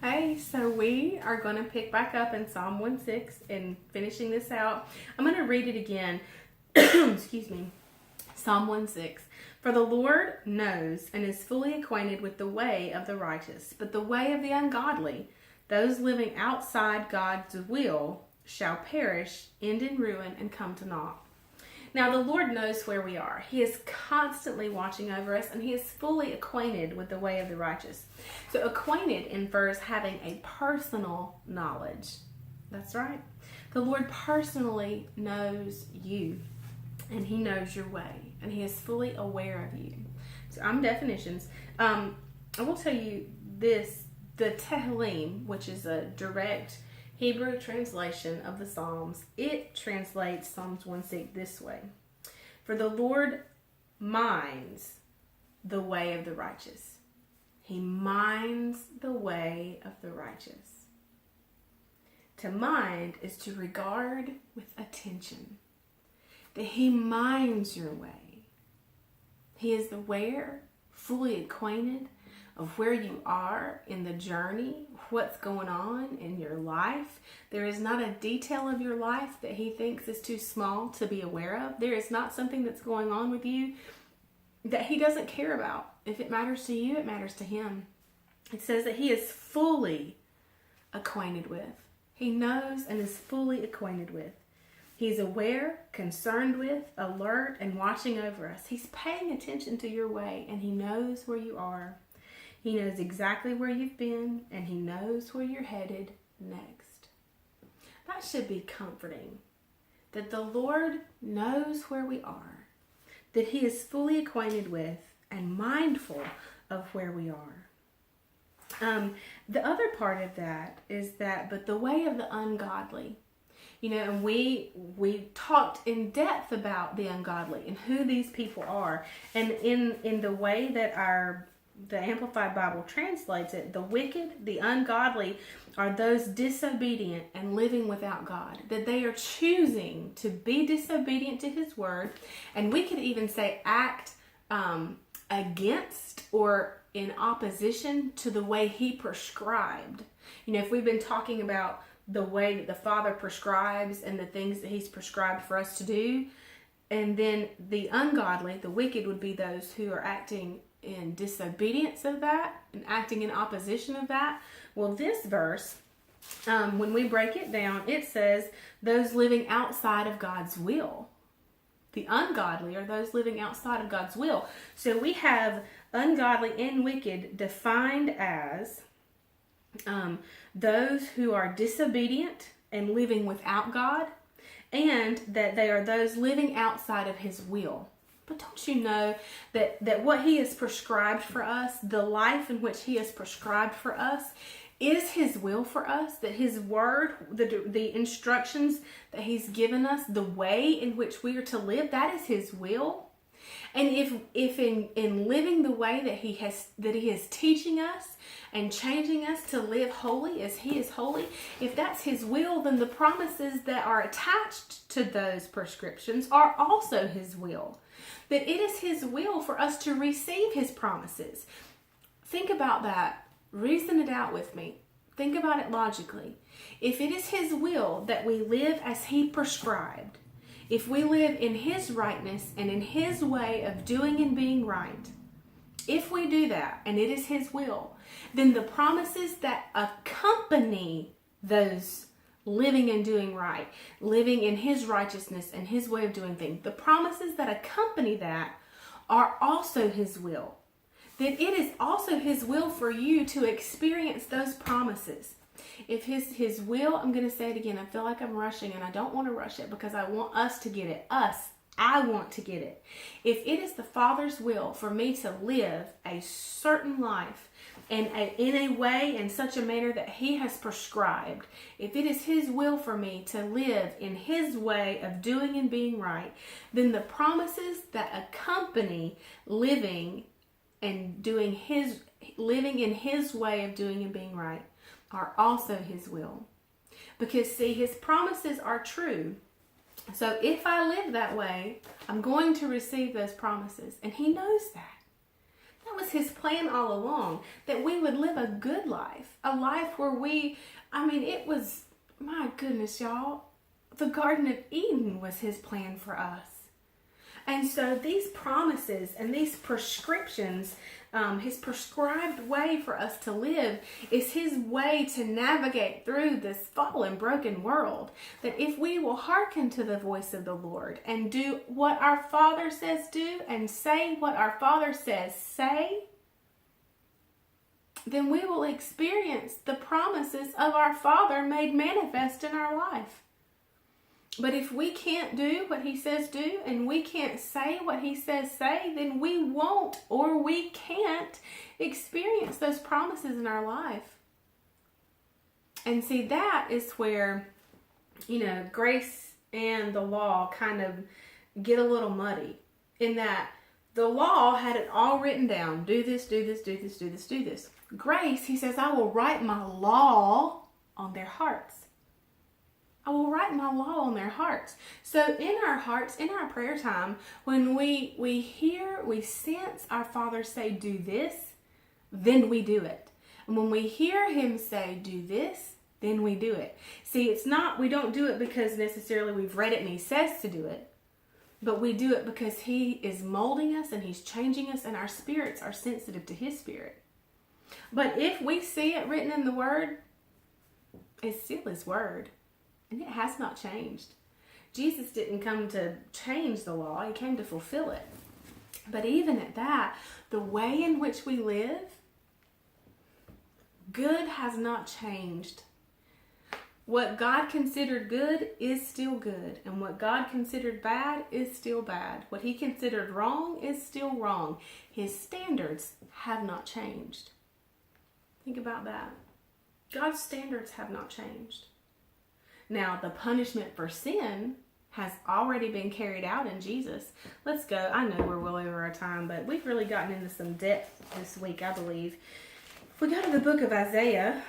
Hey, so we are going to pick back up in Psalm 1:6 and finishing this out. I'm going to read it again. Excuse me. Psalm 1:6. For the Lord knows and is fully acquainted with the way of the righteous, but the way of the ungodly, those living outside God's will, shall perish, end in ruin, and come to naught. Now, the Lord knows where we are. He is constantly watching over us, and He is fully acquainted with the way of the righteous. So, acquainted infers having a personal knowledge. That's right. The Lord personally knows you, and He knows your way, and He is fully aware of you. So, definitions. I will tell you this, the Tehillim, which is a direct Hebrew translation of the Psalms, it translates Psalms 1:6 this way. For the Lord minds the way of the righteous. He minds the way of the righteous. To mind is to regard with attention. That He minds your way. He is aware, fully acquainted of where you are in the journey, what's going on in your life. There is not a detail of your life that He thinks is too small to be aware of. There is not something that's going on with you that He doesn't care about. If it matters to you, it matters to Him. It says that He is fully acquainted with. He knows and is fully acquainted with. He's aware, concerned with, alert, and watching over us. He's paying attention to your way, and He knows where you are. He knows exactly where you've been, and He knows where you're headed next. That should be comforting, that the Lord knows where we are, that He is fully acquainted with and mindful of where we are. The other part of that is that, but the way of the ungodly, and we talked in depth about the ungodly and who these people are, and in the way that the Amplified Bible translates it, the wicked, the ungodly are those disobedient and living without God. That they are choosing to be disobedient to His word. And we could even say act against or in opposition to the way He prescribed. If we've been talking about the way that the Father prescribes and the things that He's prescribed for us to do, and then the ungodly, the wicked, would be those who are acting in disobedience of that and acting in opposition of that. Well, this verse, when we break it down, it says those living outside of God's will. The ungodly are those living outside of God's will. So we have ungodly and wicked defined as those who are disobedient and living without God, and that they are those living outside of His will. But don't you know that what He has prescribed for us, the life in which He has prescribed for us, is His will for us? That His word, the instructions that He's given us, the way in which we are to live, that is His will. And if in living the way that He is teaching us and changing us to live holy as He is holy, if that's His will, then the promises that are attached to those prescriptions are also His will. That it is His will for us to receive His promises. Think about that. Reason it out with me. Think about it logically. If it is His will that we live as He prescribed, if we live in His rightness and in His way of doing and being right, if we do that, and it is His will, then the promises that accompany those living and doing right, living in His righteousness and His way of doing things, the promises that accompany that are also His will. That it is also His will for you to experience those promises. If His will, I'm going to say it again, I feel like I'm rushing, and I don't want to rush it because I want us to get it. I want to get it. If it is the Father's will for me to live a certain life and in a way, in such a manner that He has prescribed, if it is His will for me to live in His way of doing and being right, then the promises that accompany living and living in His way of doing and being right are also His will. Because see, His promises are true. So if I live that way, I'm going to receive those promises. And He knows that. That was his plan all along, that we would live a good life, a life where it was, my goodness, y'all, the Garden of Eden was his plan for us. And so these promises and these prescriptions, his prescribed way for us to live is his way to navigate through this fallen, broken world. That if we will hearken to the voice of the Lord and do what our Father says do and say what our Father says say, then we will experience the promises of our Father made manifest in our life. But if we can't do what he says do, and we can't say what he says say, then we won't, or we can't experience those promises in our life. And see, that is where, grace and the law kind of get a little muddy, in that the law had it all written down. Do this, do this, do this, do this, do this. Grace, he says, I will write my law on their hearts. I will write my law on their hearts. So in our hearts, in our prayer time, when we hear, we sense our Father say, do this, then we do it. And when we hear him say, do this, then we do it. See, we don't do it because necessarily we've read it and he says to do it, but we do it because he is molding us and he's changing us, and our spirits are sensitive to his spirit. But if we see it written in the word, it's still his word. And it has not changed. Jesus didn't come to change the law. He came to fulfill it. But even at that, the way in which we live, good has not changed. What God considered good is still good. And what God considered bad is still bad. What he considered wrong is still wrong. His standards have not changed. Think about that. God's standards have not changed. Now, the punishment for sin has already been carried out in Jesus. Let's go. I know we're well over our time, but we've really gotten into some depth this week, I believe. If we go to the book of Isaiah,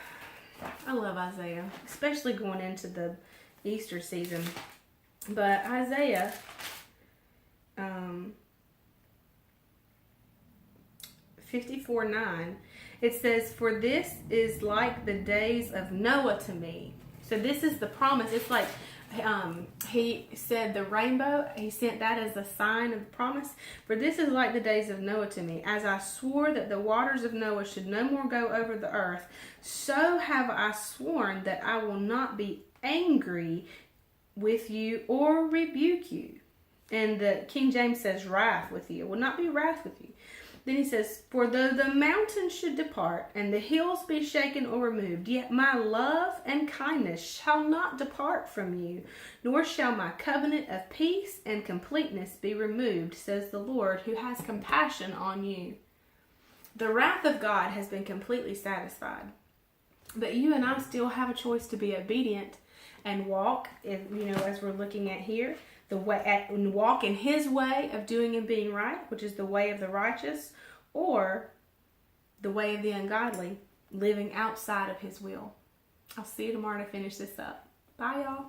I love Isaiah, especially going into the Easter season. But Isaiah 54:9, it says, "For this is like the days of Noah to me." So this is the promise. It's like he said the rainbow, he sent that as a sign of promise. "For this is like the days of Noah to me. As I swore that the waters of Noah should no more go over the earth, so have I sworn that I will not be angry with you or rebuke you." And the King James says wrath with you. It will not be wrath with you. Then he says, "For though the mountains should depart, and the hills be shaken or removed, yet my love and kindness shall not depart from you, nor shall my covenant of peace and completeness be removed, says the Lord, who has compassion on you." The wrath of God has been completely satisfied. But you and I still have a choice to be obedient and walk, as we're looking at here, and walk in his way of doing and being right, which is the way of the righteous, or the way of the ungodly, living outside of his will. I'll see you tomorrow to finish this up. Bye, y'all.